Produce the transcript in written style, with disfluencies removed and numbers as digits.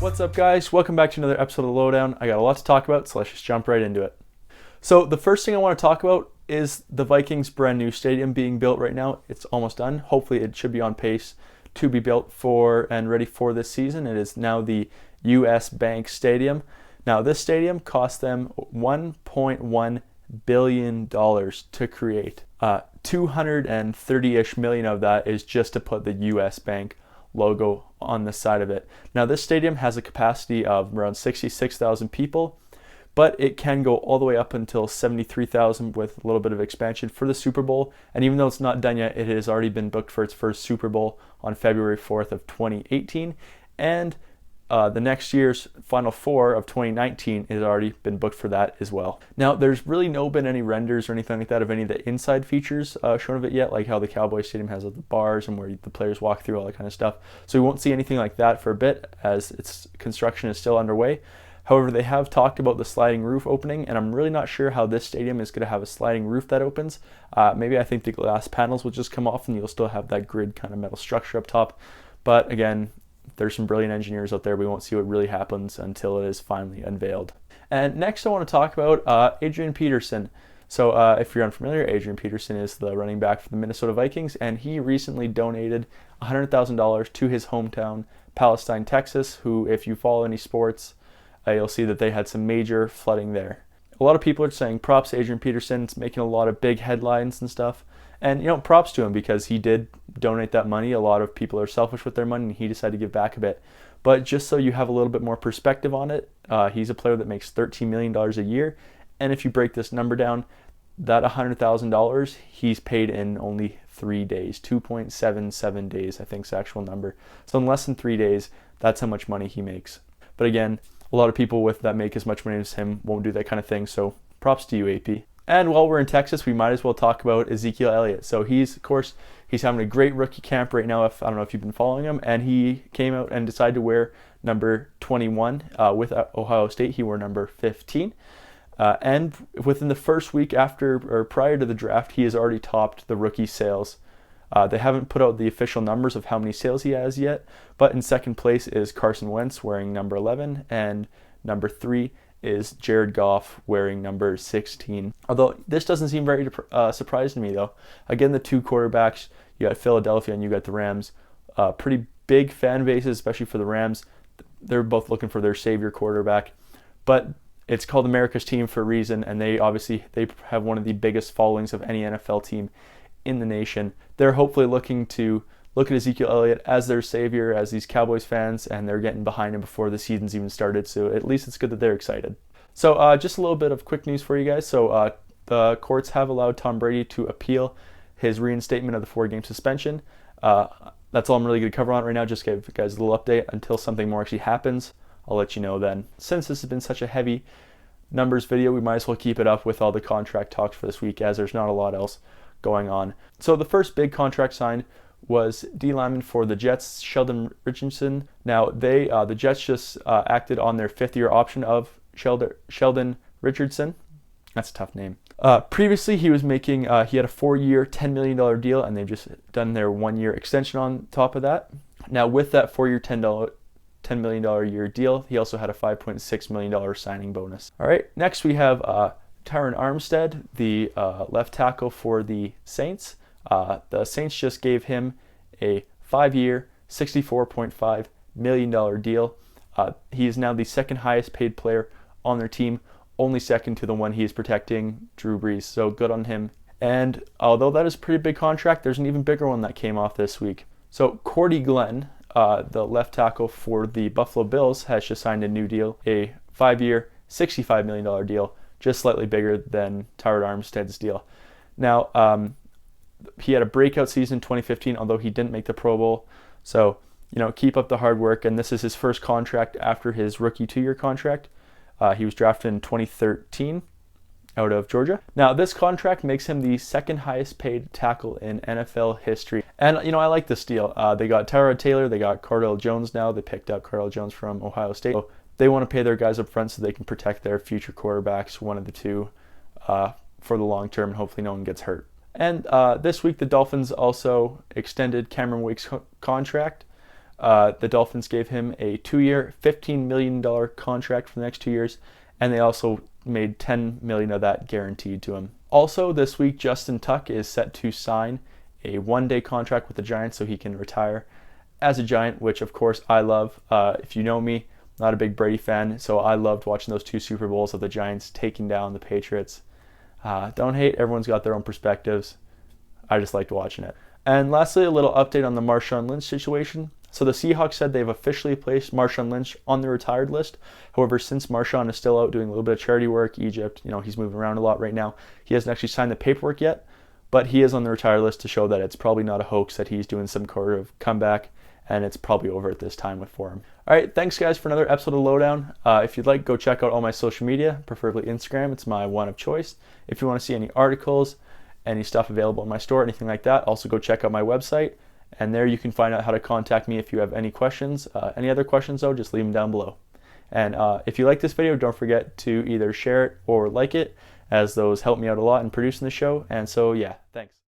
What's up, guys? Welcome back to another episode of Lowdown. I got a lot to talk about, so let's just jump right into it. So the first thing I want to talk about is the Vikings' brand new stadium being built right now. It's almost done. Hopefully it should be on pace to be built for and ready for this season. It is now the US Bank Stadium. Now this stadium cost them $1.1 billion to create. 230-ish million of that is just to put the US Bank logo on the side of it. Now this stadium has a capacity of around 66,000 people, but it can go all the way up until 73,000 with a little bit of expansion for the Super Bowl. And even though it's not done yet, it has already been booked for its first Super Bowl on February 4th of 2018. And the next year's Final Four of 2019 has already been booked for that as well. Now, there's really been any renders or anything like that of any of the inside features shown of it yet, like how the Cowboys Stadium has the bars and where the players walk through, all that kind of stuff. So we won't see anything like that for a bit as its construction is still underway. However, they have talked about the sliding roof opening, and I'm really not sure how this stadium is going to have a sliding roof that opens. Maybe I think the glass panels will just come off and you'll still have that grid kind of metal structure up top. But again, there's some brilliant engineers out there. We won't see what really happens until it is finally unveiled. And next I want to talk about Adrian Peterson. So if you're unfamiliar, Adrian Peterson is the running back for the Minnesota Vikings, and he recently donated $100,000 to his hometown, Palestine, Texas, who, if you follow any sports, you'll see that they had some major flooding there. A lot of people are saying props to Adrian Peterson. It's making a lot of big headlines and stuff. And, props to him because he did donate that money. A lot of people are selfish with their money, and he decided to give back a bit. But just so you have a little bit more perspective on it, he's a player that makes $13 million a year. And if you break this number down, that $100,000 he's paid in only 3 days, 2.77 days, I think is the actual number. So in less than 3 days, that's how much money he makes. But again, a lot of people that make as much money as him won't do that kind of thing. So props to you, AP. And while we're in Texas, we might as well talk about Ezekiel Elliott. So he's having a great rookie camp right now. I don't know if you've been following him. And he came out and decided to wear number 21 with Ohio State. He wore number 15. And within the first week prior to the draft, he has already topped the rookie sales. They haven't put out the official numbers of how many sales he has yet. But in second place is Carson Wentz wearing number 11. And number 3 is Jared Goff wearing number 16. Although this doesn't seem very surprising to me, though. Again, the two quarterbacks, you got Philadelphia and you got the Rams. Pretty big fan bases, especially for the Rams. They're both looking for their savior quarterback. But it's called America's team for a reason, and they have one of the biggest followings of any NFL team in the nation. They're hopefully looking to look at Ezekiel Elliott as their savior, as these Cowboys fans, and they're getting behind him before the season's even started. So at least it's good that they're excited. So just a little bit of quick news for you guys. So the courts have allowed Tom Brady to appeal his reinstatement of the 4-game suspension. That's all I'm really going to cover on it right now. Just give you guys a little update until something more actually happens. I'll let you know then. Since this has been such a heavy numbers video, we might as well keep it up with all the contract talks for this week, as there's not a lot else going on. So the first big contract signed was D lineman for the Jets, Sheldon Richardson. Now the Jets just acted on their 5th-year option of Sheldon Richardson. That's a tough name. Previously, he was making he had a 4-year, $10 million deal, and they've just done their 1-year extension on top of that. Now with that 4-year, $10 million a year deal, he also had a $5.6 million signing bonus. All right, next we have Tyron Armstead, the left tackle for the Saints. The Saints just gave him a 5-year, $64.5 million deal. He is now the second highest paid player on their team, only second to the one he is protecting, Drew Brees. So good on him. And although that is a pretty big contract, there's an even bigger one that came off this week. So Cordy Glenn, the left tackle for the Buffalo Bills, has just signed a new deal, a 5-year, $65 million deal, just slightly bigger than Tyron Armstead's deal. Now, he had a breakout season in 2015, although he didn't make the Pro Bowl. So, keep up the hard work. And this is his first contract after his rookie 2-year contract. He was drafted in 2013 out of Georgia. Now, this contract makes him the second highest paid tackle in NFL history. And, I like this deal. They got Tyrod Taylor. They got Cardale Jones now. They picked up Cardale Jones from Ohio State. So they want to pay their guys up front so they can protect their future quarterbacks, one of the two, for the long term, and hopefully no one gets hurt. And this week, the Dolphins also extended Cameron Wake's contract. The Dolphins gave him a 2-year, $15 million contract for the next 2 years, and they also made $10 million of that guaranteed to him. Also, this week, Justin Tuck is set to sign a 1-day contract with the Giants so he can retire as a Giant, which of course I love. If you know me, not a big Brady fan, so I loved watching those 2 Super Bowls of the Giants taking down the Patriots. Don't hate, everyone's got their own perspectives. I just liked watching it. And lastly, a little update on the Marshawn Lynch situation. So the Seahawks said they've officially placed Marshawn Lynch on the retired list. However, since Marshawn is still out doing a little bit of charity work, Egypt, he's moving around a lot right now, he hasn't actually signed the paperwork yet, but he is on the retired list to show that it's probably not a hoax, that he's doing some sort of comeback, and it's probably over at this time for him. All right, thanks guys for another episode of Lowdown. If you'd like, go check out all my social media, preferably Instagram. It's my one of choice. If you want to see any articles, any stuff available in my store, anything like that, also go check out my website. And there you can find out how to contact me if you have any questions. Any other questions though, just leave them down below. And if you like this video, don't forget to either share it or like it, as those help me out a lot in producing the show. And so yeah, thanks.